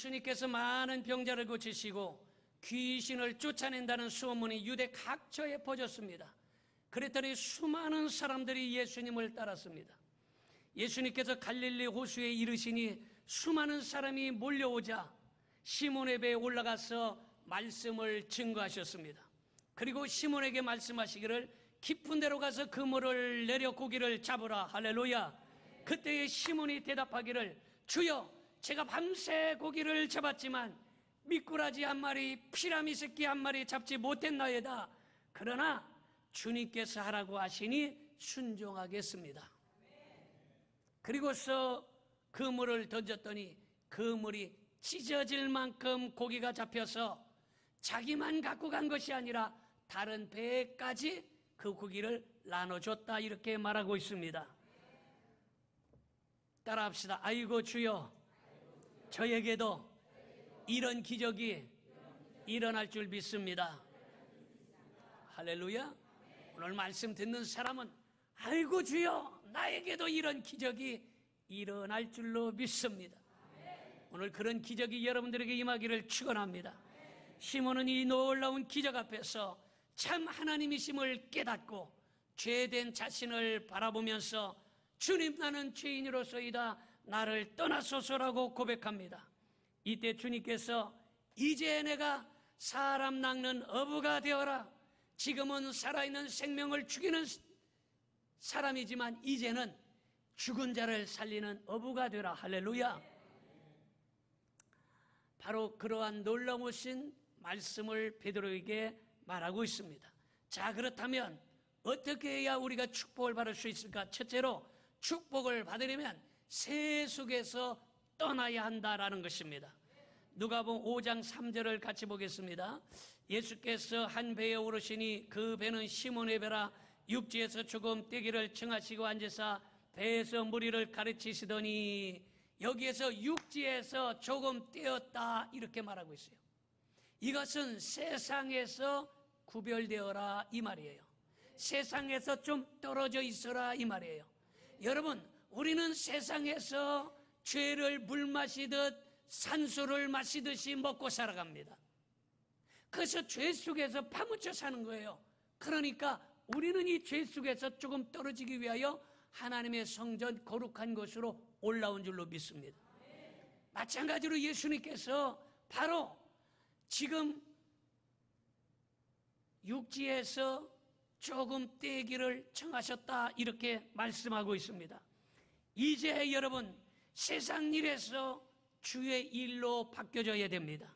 예수님께서 많은 병자를 고치시고 귀신을 쫓아낸다는 소문이 유대 각처에 퍼졌습니다. 그랬더니 수많은 사람들이 예수님을 따랐습니다. 예수님께서 갈릴리 호수에 이르시니 수많은 사람이 몰려오자 시몬의 배에 올라가서 말씀을 증거하셨습니다. 그리고 시몬에게 말씀하시기를 깊은 데로 가서 그물을 내려 고기를 잡으라. 할렐루야. 그때에 시몬이 대답하기를 주여, 제가 밤새 고기를 잡았지만 미꾸라지 한 마리, 피라미 새끼 한 마리 잡지 못했나이다. 그러나 주님께서 하라고 하시니 순종하겠습니다. 그리고서 그물을 던졌더니 그물이 찢어질 만큼 고기가 잡혀서 자기만 갖고 간 것이 아니라 다른 배까지 그 고기를 나눠줬다, 이렇게 말하고 있습니다. 따라합시다. 아이고 주여, 저에게도 이런 기적이 일어날 줄 믿습니다. 할렐루야. 오늘 말씀 듣는 사람은 아이고 주여, 나에게도 이런 기적이 일어날 줄로 믿습니다. 오늘 그런 기적이 여러분들에게 임하기를 축원합니다. 시몬은 이 놀라운 기적 앞에서 참 하나님이심을 깨닫고 죄된 자신을 바라보면서 주님, 나는 죄인으로서이다, 나를 떠나소서라고 고백합니다. 이때 주님께서 이제 내가 사람 낚는 어부가 되어라. 지금은 살아있는 생명을 죽이는 사람이지만 이제는 죽은 자를 살리는 어부가 되라. 할렐루야. 바로 그러한 놀라우신 말씀을 베드로에게 말하고 있습니다. 자, 그렇다면 어떻게 해야 우리가 축복을 받을 수 있을까? 첫째로 축복을 받으려면 세속에서 떠나야 한다라는 것입니다. 누가복음 5장 3절을 같이 보겠습니다. 예수께서 한 배에 오르시니 그 배는 시몬의 배라. 육지에서 조금 떼기를 청하시고 앉으사 배에서 무리를 가르치시더니, 여기에서 육지에서 조금 떼었다, 이렇게 말하고 있어요. 이것은 세상에서 구별되어라, 이 말이에요. 세상에서 좀 떨어져 있어라, 이 말이에요. 여러분, 우리는 세상에서 죄를 물 마시듯 산소를 마시듯이 먹고 살아갑니다. 그래서 죄 속에서 파묻혀 사는 거예요. 그러니까 우리는 이 죄 속에서 조금 떨어지기 위하여 하나님의 성전 거룩한 곳으로 올라온 줄로 믿습니다. 마찬가지로 예수님께서 바로 지금 육지에서 조금 떼기를 청하셨다, 이렇게 말씀하고 있습니다. 이제 여러분, 세상 일에서 주의 일로 바뀌어져야 됩니다.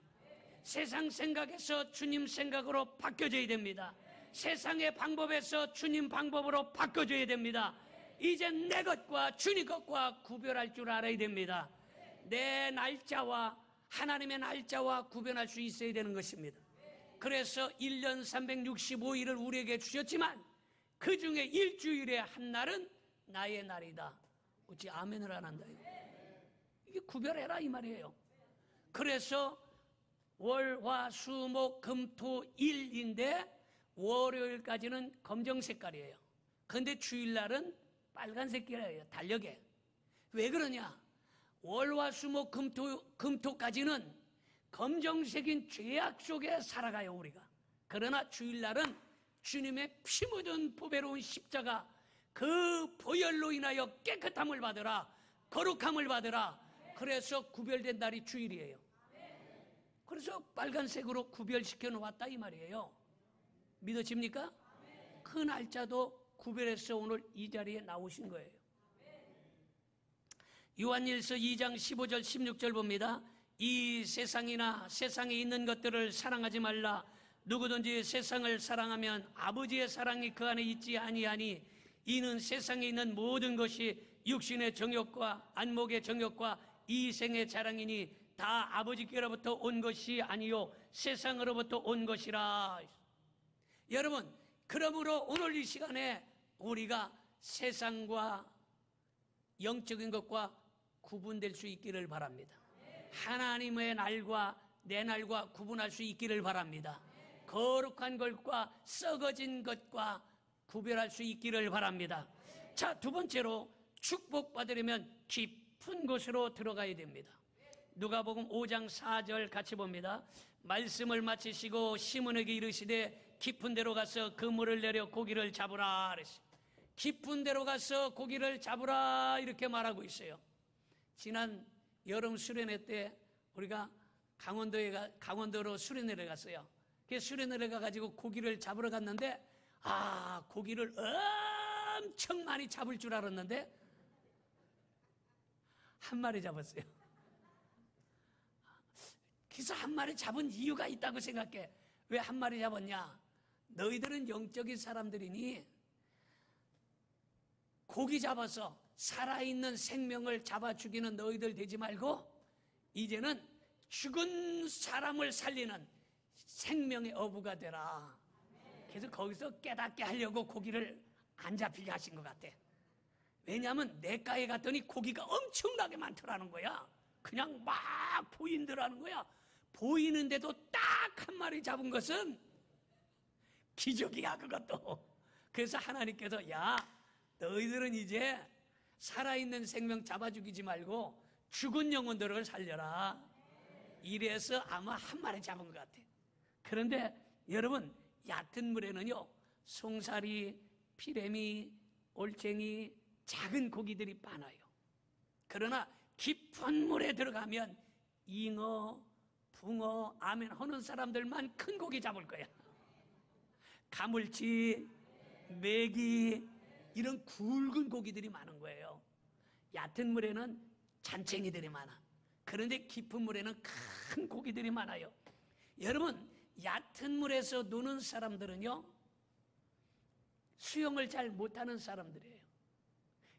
세상 생각에서 주님 생각으로 바뀌어져야 됩니다. 세상의 방법에서 주님 방법으로 바뀌어져야 됩니다. 이제 내 것과 주님 것과 구별할 줄 알아야 됩니다. 내 날짜와 하나님의 날짜와 구별할 수 있어야 되는 것입니다. 그래서 1년 365일을 우리에게 주셨지만 그 중에 일주일에 한 날은 나의 날이다. 어찌 아멘을 안 한다요? 이게 구별해라, 이 말이에요. 그래서 월, 화, 수, 목, 금, 토, 일인데 월요일까지는 검정 색깔이에요. 그런데 주일날은 빨간색이에요. 달력에. 왜 그러냐? 월, 화, 수, 목, 금토까지는 검정색인 죄악 속에 살아가요, 우리가. 그러나 주일날은 주님의 피 묻은 보배로운 십자가, 그 보혈로 인하여 깨끗함을 받으라, 거룩함을 받으라. 그래서 구별된 날이 주일이에요. 그래서 빨간색으로 구별시켜 놓았다, 이 말이에요. 믿어집니까? 그 날짜도 구별해서 오늘 이 자리에 나오신 거예요. 요한일서 2장 15절 16절 봅니다. 이 세상이나 세상에 있는 것들을 사랑하지 말라. 누구든지 세상을 사랑하면 아버지의 사랑이 그 안에 있지 아니하니, 이는 세상에 있는 모든 것이 육신의 정욕과 안목의 정욕과 이생의 자랑이니 다 아버지께로부터 온 것이 아니요 세상으로부터 온 것이라. 여러분, 그러므로 오늘 이 시간에 우리가 세상과 영적인 것과 구분될 수 있기를 바랍니다. 하나님의 날과 내 날과 구분할 수 있기를 바랍니다. 거룩한 것과 썩어진 것과 구별할 수 있기를 바랍니다. 자, 두 번째로 축복받으려면 깊은 곳으로 들어가야 됩니다. 누가복음 5장 4절 같이 봅니다. 말씀을 마치시고 시몬에게 이르시되 깊은 데로 가서 그물을 내려 고기를 잡으라 그랬어요. 깊은 데로 가서 고기를 잡으라 이렇게 말하고 있어요. 지난 여름 수련회 때 우리가 강원도로 수련회를 갔어요. 그 수련회를 가가지고 고기를 잡으러 갔는데 고기를 엄청 많이 잡을 줄 알았는데 한 마리 잡았어요. 그래서 한 마리 잡은 이유가 있다고 생각해. 왜 한 마리 잡았냐? 너희들은 영적인 사람들이니 고기 잡아서 살아있는 생명을 잡아 죽이는 너희들 되지 말고 이제는 죽은 사람을 살리는 생명의 어부가 되라. 그래서 거기서 깨닫게 하려고 고기를 안 잡히게 하신 것 같아. 왜냐하면 내과에 갔더니 고기가 엄청나게 많더라는 거야. 그냥 막 보인더라는 거야. 보이는데도 딱 한 마리 잡은 것은 기적이야, 그것도. 그래서 하나님께서 야, 너희들은 이제 살아있는 생명 잡아 죽이지 말고 죽은 영혼들을 살려라. 이래서 아마 한 마리 잡은 것 같아. 그런데 여러분, 얕은 물에는요 송사리, 피래미, 올챙이, 작은 고기들이 많아요. 그러나 깊은 물에 들어가면 잉어, 붕어, 아멘 하는 사람들만 큰 고기 잡을 거야. 가물치, 메기 이런 굵은 고기들이 많은 거예요. 얕은 물에는 잔챙이들이 많아. 그런데 깊은 물에는 큰 고기들이 많아요. 여러분, 얕은 물에서 노는 사람들은요 수영을 잘 못하는 사람들이에요.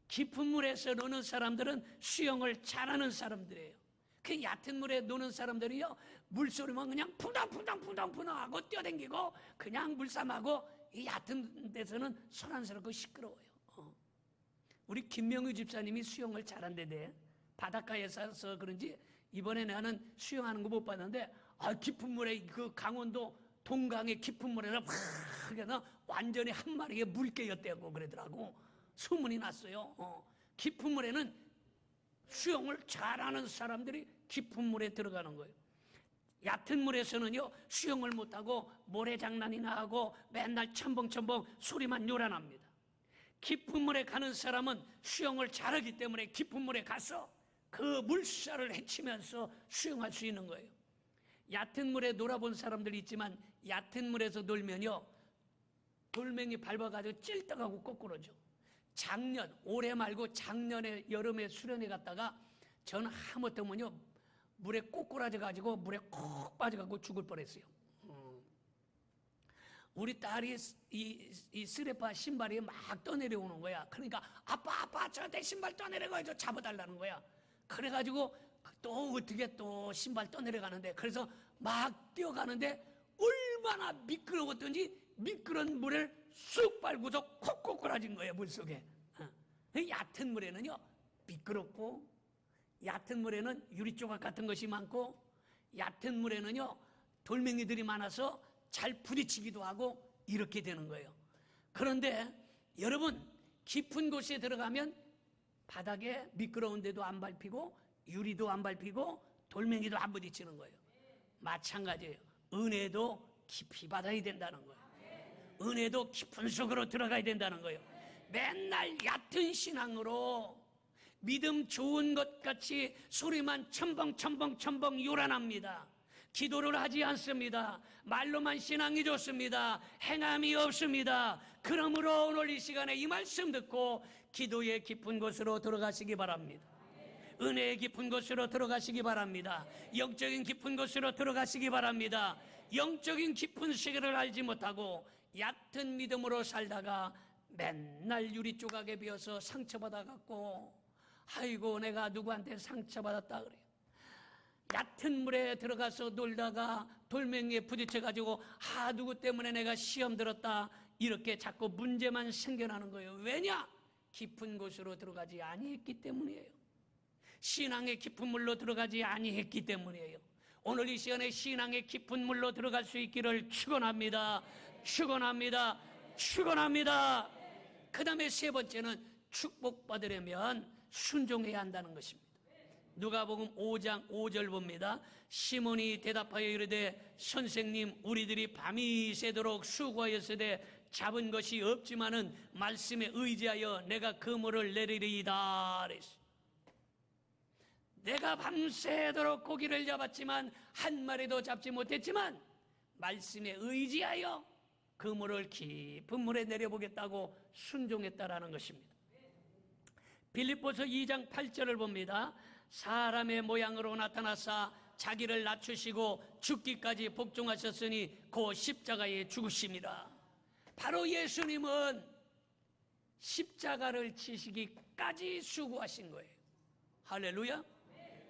깊은 물에서 노는 사람들은 수영을 잘하는 사람들이에요. 그 얕은 물에 노는 사람들이요 물소리만 그냥 푸당푸당 하고 뛰어댕기고 그냥 물싸움하고 이 얕은 데서는 소란스럽고 시끄러워요. 우리 김명유 집사님이 수영을 잘한대대. 바닷가에 사서 그런지 이번에 나는 수영하는 거 못 봤는데 깊은 물에 그 강원도 동강의 깊은 물에서 막 완전히 한 마리에 물개였대고 그러더라고. 소문이 났어요. 깊은 물에는 수영을 잘하는 사람들이 깊은 물에 들어가는 거예요. 얕은 물에서는요 수영을 못하고 모래장난이나 하고 맨날 첨벙첨벙 소리만 요란합니다. 깊은 물에 가는 사람은 수영을 잘하기 때문에 깊은 물에 가서 그 물살을 헤치면서 수영할 수 있는 거예요. 얕은 물에 놀아본 사람들이 있지만 얕은 물에서 놀면요 돌멩이 밟아가지고 찔떡하고 거꾸로져. 올해 말고 작년에 여름에 수련회 갔다가 저는 하마터면요 물에 꼬꾸라져가지고 물에 콕 빠져가지고 죽을 뻔했어요. 우리 딸이 이 쓰레파 신발이 막 떠내려오는 거야. 그러니까 아빠 저 내 신발 떠내려가지고 잡아달라는 거야. 그래가지고 또 어떻게 또 신발 떠내려가는데 그래서 막 뛰어가는데 얼마나 미끄러웠던지 미끄러운 물을 쑥 밟고서 콕 꼬꾸라진 거예요, 물속에. 얕은 물에는요 미끄럽고 얕은 물에는 유리조각 같은 것이 많고 얕은 물에는요 돌멩이들이 많아서 잘 부딪히기도 하고 이렇게 되는 거예요. 그런데 여러분 깊은 곳에 들어가면 바닥에 미끄러운 데도 안 밟히고 유리도 안 밟히고 돌멩이도 안 부딪히는 거예요. 마찬가지예요. 은혜도 깊이 받아야 된다는 거예요. 은혜도 깊은 속으로 들어가야 된다는 거예요. 맨날 얕은 신앙으로 믿음 좋은 것 같이 소리만 첨벙 요란합니다. 기도를 하지 않습니다. 말로만 신앙이 좋습니다. 행함이 없습니다. 그러므로 오늘 이 시간에 이 말씀 듣고 기도의 깊은 곳으로 들어가시기 바랍니다. 은혜의 깊은 곳으로 들어가시기 바랍니다. 영적인 깊은 곳으로 들어가시기 바랍니다. 영적인 깊은 세계를 알지 못하고 얕은 믿음으로 살다가 맨날 유리 조각에 비어서 상처받아갖고 아이고 내가 누구한테 상처받았다 그래요. 얕은 물에 들어가서 놀다가 돌멩이에 부딪혀가지고 누구 때문에 내가 시험 들었다 이렇게 자꾸 문제만 생겨나는 거예요. 왜냐? 깊은 곳으로 들어가지 아니했기 때문이에요. 신앙의 깊은 물로 들어가지 아니했기 때문이에요. 오늘 이 시간에 신앙의 깊은 물로 들어갈 수 있기를 축원합니다. 그 다음에 세 번째는 축복받으려면 순종해야 한다는 것입니다. 누가복음 5장 5절 봅니다. 시몬이 대답하여 이르되 선생님, 우리들이 밤이 새도록 수고하였으되 잡은 것이 없지만은 말씀에 의지하여 내가 그물을 내리리이다 그랬어요. 내가 밤새도록 고기를 잡았지만 한 마리도 잡지 못했지만 말씀에 의지하여 그물을 깊은 물에 내려보겠다고 순종했다라는 것입니다. 빌립보서 2장 8절을 봅니다. 사람의 모양으로 나타나사 자기를 낮추시고 죽기까지 복종하셨으니 그 십자가에 죽으심이라. 바로 예수님은 십자가를 지시기까지 수고하신 거예요. 할렐루야.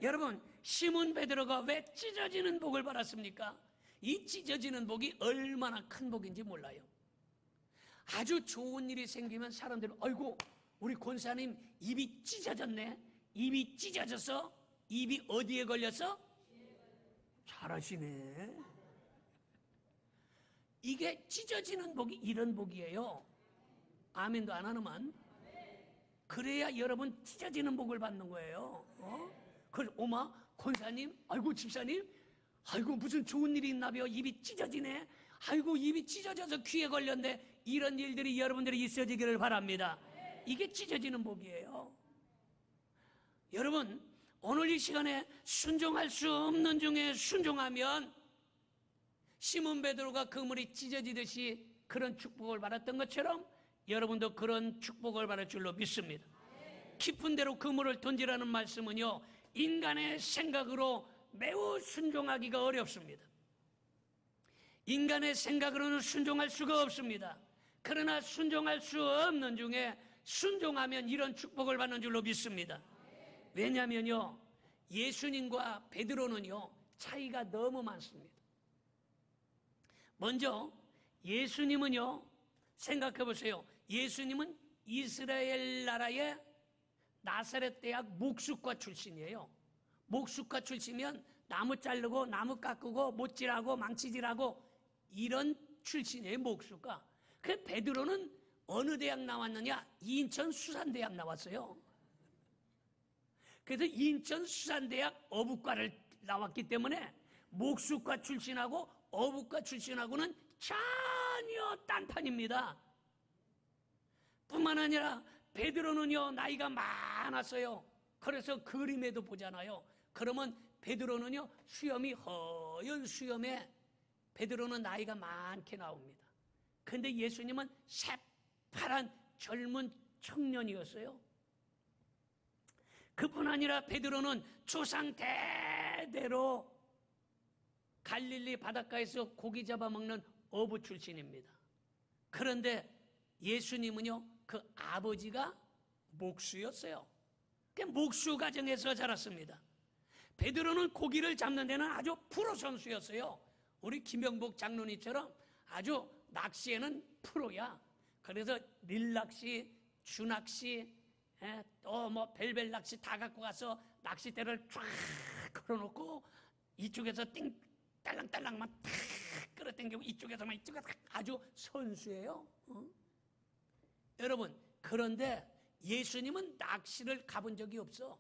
여러분, 시몬 베드로가 왜 찢어지는 복을 받았습니까? 이 찢어지는 복이 얼마나 큰 복인지 몰라요. 아주 좋은 일이 생기면 사람들은 아이고 우리 권사님 입이 찢어졌네. 입이 찢어져서 입이 어디에 걸려서? 잘하시네. 이게 찢어지는 복이 이런 복이에요. 아멘도 안 하는만. 그래야 여러분 찢어지는 복을 받는 거예요. 그래서 오마 권사님, 아이고 집사님, 아이고 무슨 좋은 일이 있나봐요. 입이 찢어지네. 아이고 입이 찢어져서 귀에 걸렸네. 이런 일들이 여러분들이 있어지기를 바랍니다. 이게 찢어지는 복이에요. 여러분, 오늘 이 시간에 순종할 수 없는 중에 순종하면 시몬 베드로가 그물이 찢어지듯이 그런 축복을 받았던 것처럼 여러분도 그런 축복을 받을 줄로 믿습니다. 깊은 데로 그물을 던지라는 말씀은요, 인간의 생각으로 매우 순종하기가 어렵습니다. 인간의 생각으로는 순종할 수가 없습니다. 그러나 순종할 수 없는 중에 순종하면 이런 축복을 받는 줄로 믿습니다. 왜냐하면요, 예수님과 베드로는요 차이가 너무 많습니다. 먼저 예수님은요, 생각해 보세요. 예수님은 이스라엘 나라의 나사렛 대학 목수과 출신이에요. 목수과 출신이면 나무 자르고 나무 깎고 못질하고 망치질하고 이런 출신이에요, 목수과. 그 베드로는 어느 대학 나왔느냐? 인천 수산대학 나왔어요. 그래서 인천 수산대학 어부과를 나왔기 때문에 목수과 출신하고 어부과 출신하고는 전혀 딴판입니다. 뿐만 아니라 베드로는요 나이가 많았어요. 그래서 그림에도 보잖아요. 그러면 베드로는요 수염이 허연 수염에 베드로는 나이가 많게 나옵니다. 근데 예수님은 새파란 젊은 청년이었어요. 그뿐 아니라 베드로는 조상 대대로 갈릴리 바닷가에서 고기 잡아먹는 어부 출신입니다. 그런데 예수님은요 그 아버지가 목수였어요. 그 목수 가정에서 자랐습니다. 베드로는 고기를 잡는 데는 아주 프로 선수였어요. 우리 김영복 장로님처럼 아주 낚시에는 프로야. 그래서 릴낚시, 주낚시, 또 뭐 벨벨 낚시 다 갖고 가서 낚싯대를 쫙 걸어놓고 이쪽에서 딸랑딸랑만 탁 끌어당기고 이쪽에서만 이쪽에서 아주 선수예요. 여러분, 그런데 예수님은 낚시를 가본 적이 없어.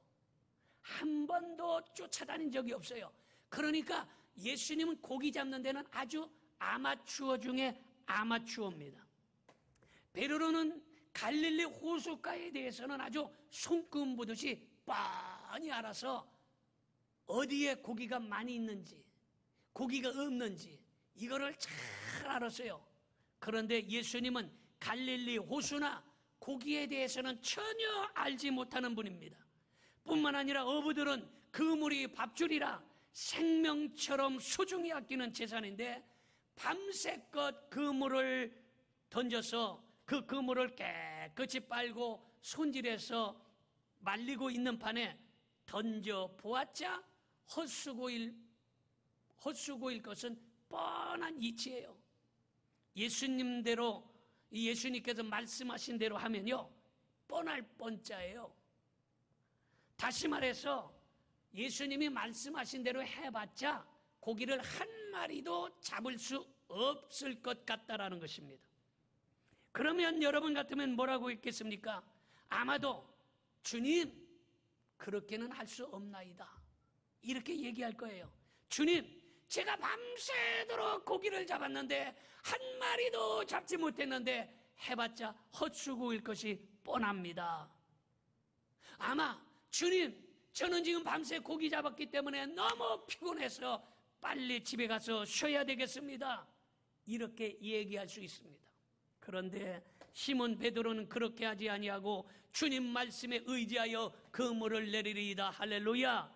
한 번도 쫓아다닌 적이 없어요. 그러니까 예수님은 고기 잡는 데는 아주 아마추어 중에 아마추어입니다. 베드로는 갈릴리 호숫가에 대해서는 아주 손금 보듯이 뻔히 알아서 어디에 고기가 많이 있는지 고기가 없는지 이거를 잘 알았어요. 그런데 예수님은 갈릴리 호수나 고기에 대해서는 전혀 알지 못하는 분입니다. 뿐만 아니라 어부들은 그물이 밥줄이라 생명처럼 소중히 아끼는 재산인데 밤새껏 그물을 던져서 그 그물을 깨끗이 빨고 손질해서 말리고 있는 판에 던져 보았자 헛수고일 것은 뻔한 이치예요. 예수님대로 예수님께서 말씀하신 대로 하면요 뻔할 뻔자예요. 다시 말해서 예수님이 말씀하신 대로 해봤자 고기를 한 마리도 잡을 수 없을 것 같다라는 것입니다. 그러면 여러분 같으면 뭐라고 했겠습니까? 아마도 주님 그렇게는 할 수 없나이다. 이렇게 얘기할 거예요. 주님, 제가 밤새도록 고기를 잡았는데 한 마리도 잡지 못했는데 해봤자 헛수고일 것이 뻔합니다. 아마 주님, 저는 지금 밤새 고기 잡았기 때문에 너무 피곤해서 빨리 집에 가서 쉬어야 되겠습니다. 이렇게 얘기할 수 있습니다. 그런데 시몬 베드로는 그렇게 하지 아니하고 주님 말씀에 의지하여 그물을 내리리이다. 할렐루야.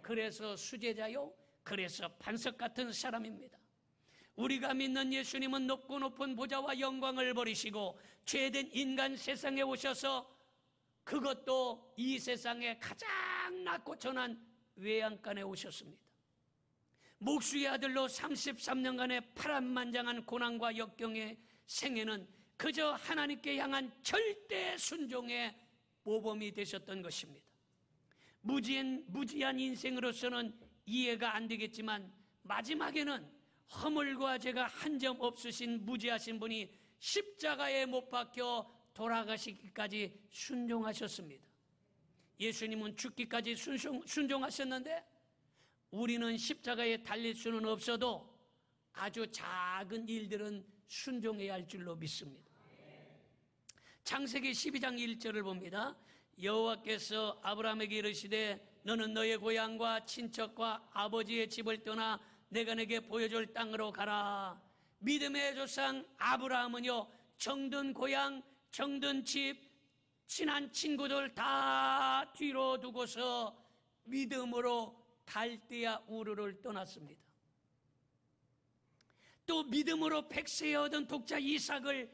그래서 수제자요, 그래서 반석 같은 사람입니다. 우리가 믿는 예수님은 높고 높은 보좌와 영광을 버리시고 죄된 인간 세상에 오셔서, 그것도 이 세상에 가장 낮고 천한 외양간에 오셨습니다. 목수의 아들로 33년간의 파란만장한 고난과 역경의 생애는 그저 하나님께 향한 절대 순종의 모범이 되셨던 것입니다. 무지한 인생으로서는 이해가 안 되겠지만 마지막에는 허물과 죄가 한 점 없으신 무지하신 분이 십자가에 못 박혀 돌아가시기까지 순종하셨습니다. 예수님은 죽기까지 순종하셨는데 우리는 십자가에 달릴 수는 없어도 아주 작은 일들은 순종해야 할 줄로 믿습니다. 창세기 12장 1절을 봅니다. 여호와께서 아브라함에게 이르시되 너는 너의 고향과 친척과 아버지의 집을 떠나 내가 내게 보여줄 땅으로 가라. 믿음의 조상 아브라함은요, 정든 고향, 정든 집, 친한 친구들 다 뒤로 두고서 믿음으로 갈대아 우르를 떠났습니다. 또 믿음으로 백세에 얻은 독자 이삭을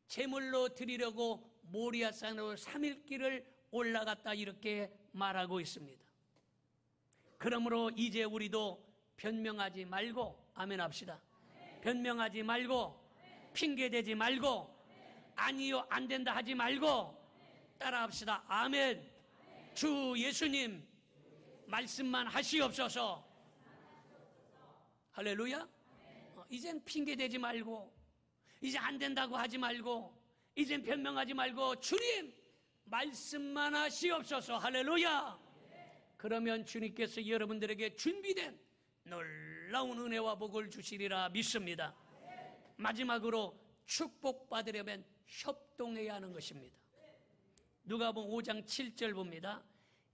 제물로 드리려고 모리아산으로 3일 길을 올라갔다, 이렇게 말하고 있습니다. 그러므로 이제 우리도 변명하지 말고 아멘 합시다. 변명하지 말고, 핑계대지 말고, 아니요 안 된다 하지 말고 따라 합시다. 아멘. 주 예수님 말씀만 하시옵소서. 할렐루야. 이젠 핑계대지 말고, 이제 안 된다고 하지 말고, 이젠 변명하지 말고 주님 말씀만 하시옵소서. 할렐루야. 그러면 주님께서 여러분들에게 준비된 놀라운 은혜와 복을 주시리라 믿습니다. 마지막으로 축복받으려면 협동해야 하는 것입니다. 누가복음 5장 7절 봅니다.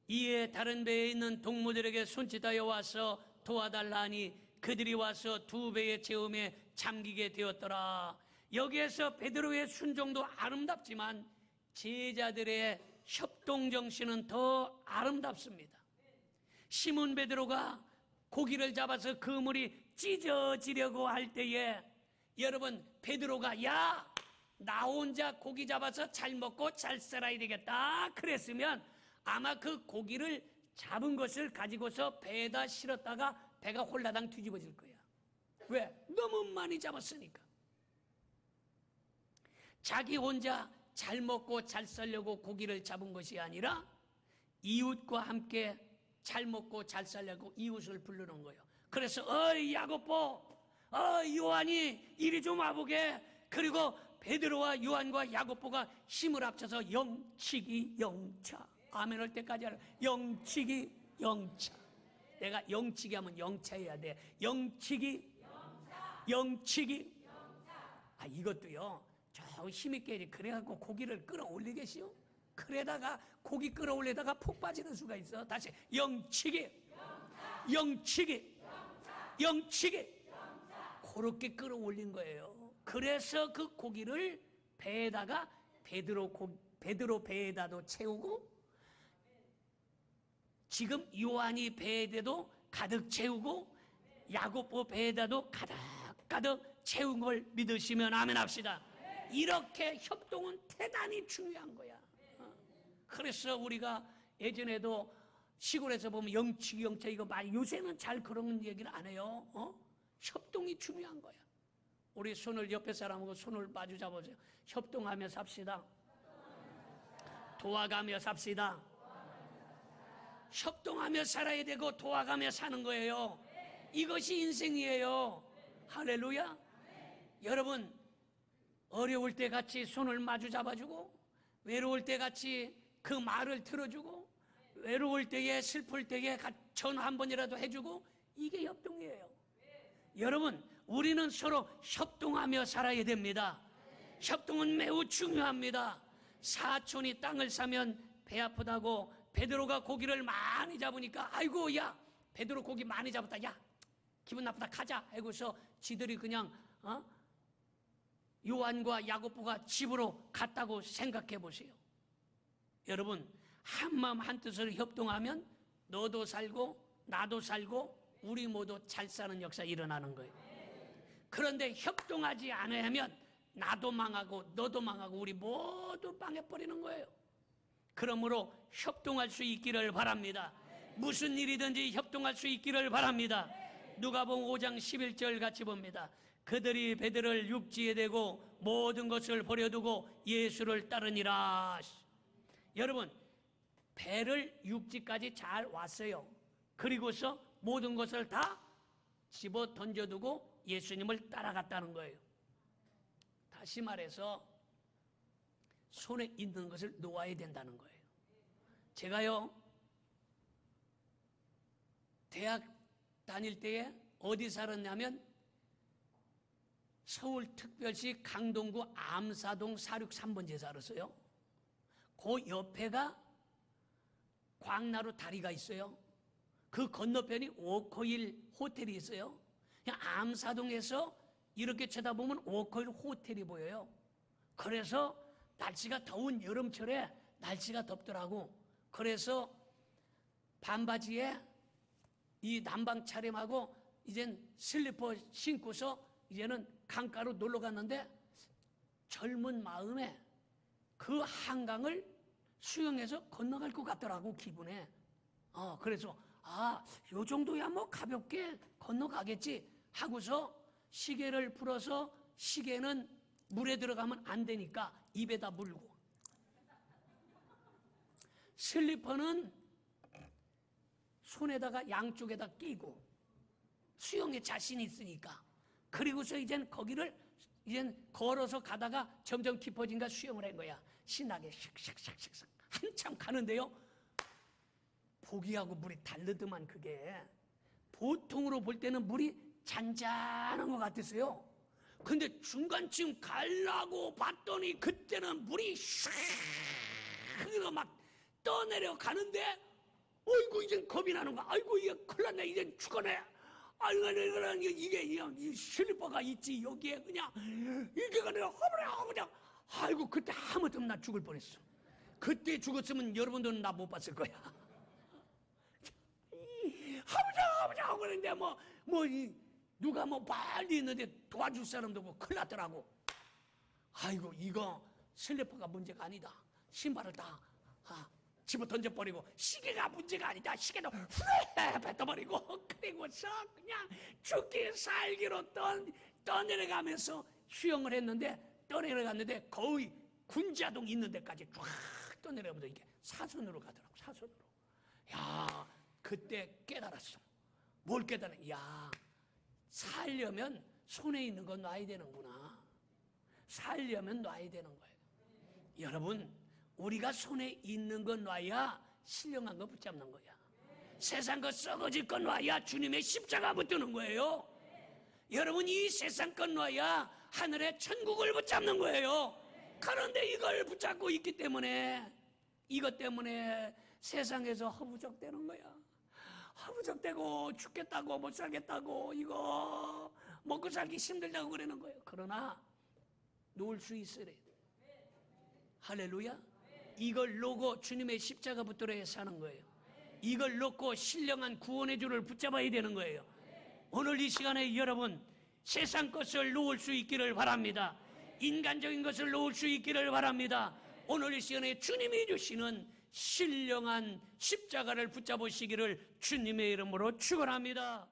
이에 다른 배에 있는 동무들에게 손짓하여 와서 도와달라 하니 그들이 와서 두 배의 채움에 잠기게 되었더라. 여기에서 베드로의 순종도 아름답지만 제자들의 협동정신은 더 아름답습니다. 시몬 베드로가 고기를 잡아서 그물이 찢어지려고 할 때에 여러분, 베드로가 야, 나 혼자 고기 잡아서 잘 먹고 잘 살아야 되겠다 그랬으면 아마 그 고기를 잡은 것을 가지고서 배에다 실었다가 배가 홀라당 뒤집어질 거야. 왜? 너무 많이 잡았으니까. 자기 혼자 잘 먹고 잘 살려고 고기를 잡은 것이 아니라 이웃과 함께 잘 먹고 잘 살려고 이웃을 부르는 거예요. 그래서 어이 야고보, 요한이 이리 좀 와보게. 그리고 베드로와 요한과 야고보가 힘을 합쳐서 영치기 영차. 아멘 할 때까지 하라. 영치기 영차. 내가 영치기 하면 영차해야 돼. 영치기 영치기. 이것도요, 저 힘있게 해야지. 그래갖고 고기를 끌어올리겠시요? 그래다가 고기 끌어올리다가 폭 빠지는 수가 있어. 다시 영치기 영치기 영치기. 그렇게 끌어올린 거예요. 그래서 그 고기를 배에다가 베드로 배에다도 채우고, 지금 요한이 배에다도 가득 채우고, 야고보 배에다도 가득 채운 걸 믿으시면 아멘 합시다. 이렇게 협동은 대단히 중요한 거야. 그래서 우리가 예전에도 시골에서 보면 영치기 영차 이거 많이, 요새는 잘 그런 얘기를 안 해요. 협동이 중요한 거야. 우리 손을, 옆에 사람하고 손을 마주 잡아보세요. 협동하며 삽시다. 도와가며 삽시다. 협동하며 살아야 되고 도와가며 사는 거예요. 이것이 인생이에요. 할렐루야. 여러분, 어려울 때 같이 손을 마주 잡아주고, 외로울 때 같이 그 말을 들어주고, 외로울 때에, 슬플 때에 전화 한 번이라도 해주고, 이게 협동이에요. 여러분, 우리는 서로 협동하며 살아야 됩니다. 협동은 매우 중요합니다. 사촌이 땅을 사면 배 아프다고 베드로가 고기를 많이 잡으니까, 아이고 야 베드로 고기 많이 잡았다, 야 기분 나쁘다 가자 하고서 지들이 그냥 요한과 야고보가 집으로 갔다고 생각해 보세요. 여러분, 한마음 한뜻으로 협동하면 너도 살고 나도 살고 우리 모두 잘 사는 역사 일어나는 거예요. 그런데 협동하지 않아야 하면 나도 망하고 너도 망하고 우리 모두 망해버리는 거예요. 그러므로 협동할 수 있기를 바랍니다. 무슨 일이든지 협동할 수 있기를 바랍니다. 누가복음 5장 11절 같이 봅니다. 그들이 배들을 육지에 대고 모든 것을 버려두고 예수를 따르니라. 여러분, 배를 육지까지 잘 왔어요. 그리고서 모든 것을 다 집어 던져두고 예수님을 따라갔다는 거예요. 다시 말해서 손에 있는 것을 놓아야 된다는 거예요. 제가요, 대학 다닐 때에 어디 살았냐면 서울특별시 강동구 암사동 463번지에 살았어요. 그 옆에가 광나루 다리가 있어요. 그 건너편이 워커힐 호텔이 있어요. 그냥 암사동에서 이렇게 쳐다보면 워커힐 호텔이 보여요. 그래서 날씨가 더운 여름철에 날씨가 덥더라고. 그래서 반바지에 이 난방 차림하고 이젠 슬리퍼 신고서 이제는 강가로 놀러 갔는데 젊은 마음에 그 한강을 수영해서 건너갈 것 같더라고, 기분에. 그래서 요 정도야 뭐 가볍게 건너가겠지 하고서 시계를 풀어서, 시계는 물에 들어가면 안 되니까 입에다 물고, 슬리퍼는 손에다가 양쪽에다 끼고 수영에 자신이 있으니까. 그리고서 이젠 거기를 걸어서 가다가 점점 깊어진가 수영을 한 거야. 신나게 샥샥샥샥 한참 가는데요, 보기하고 물이 다르더만. 그게 보통으로 볼 때는 물이 잔잔한 것 같았어요. 근데 중간쯤 가려고 봤더니 그때는 물이 샥 막 떠내려 가는데, 어이구 이젠 겁이 나는 거야. 아이고 이게 큰일 났네, 이젠 죽어내. 아이고 이게 이 슬리퍼가 있지 여기에, 그냥 이게 그냥 허브냐. 아이고 그때 하마터면 나 죽을 뻔했어. 그때 죽었으면 여러분들은 나 못 봤을 거야. 하보자 하고 그러는데 누가 빨리 있는데 도와줄 사람도 없고 큰일 났더라고. 아이고 이거 슬리퍼가 문제가 아니다. 신발을 다 집어 던져버리고, 시계가 문제가 아니다. 시계도 후레 뱉어버리고, 그리고서 그냥 죽기 살기로 떠내려가면서 수영을 했는데, 떠내려갔는데 거의 군자동 있는 데까지 쫙 떠내려가면서 이게 사선으로 가더라고, 사선으로. 야, 그때 깨달았어. 뭘 깨달았냐? 야, 살려면 손에 있는 건 놔야 되는구나. 살려면 놔야 되는 거예요. 여러분, 우리가 손에 있는 건 놔야 신령한 거 붙잡는 거야. 세상 거 썩어질 건 놔야 주님의 십자가 붙드는 거예요. 여러분, 이 세상 건 놔야 하늘의 천국을 붙잡는 거예요. 그런데 이걸 붙잡고 있기 때문에, 이것 때문에 세상에서 허부적대는 거야. 허부적대고 죽겠다고 못 살겠다고, 이거 먹고 살기 힘들다고 그러는 거예요. 그러나 놓을 수 있으래. 할렐루야. 이걸 놓고 주님의 십자가 붙들어야 사는 거예요. 이걸 놓고 신령한 구원의 줄을 붙잡아야 되는 거예요. 오늘 이 시간에 여러분, 세상 것을 놓을 수 있기를 바랍니다. 인간적인 것을 놓을 수 있기를 바랍니다. 오늘 이 시간에 주님이 주시는 신령한 십자가를 붙잡으시기를 주님의 이름으로 축원합니다.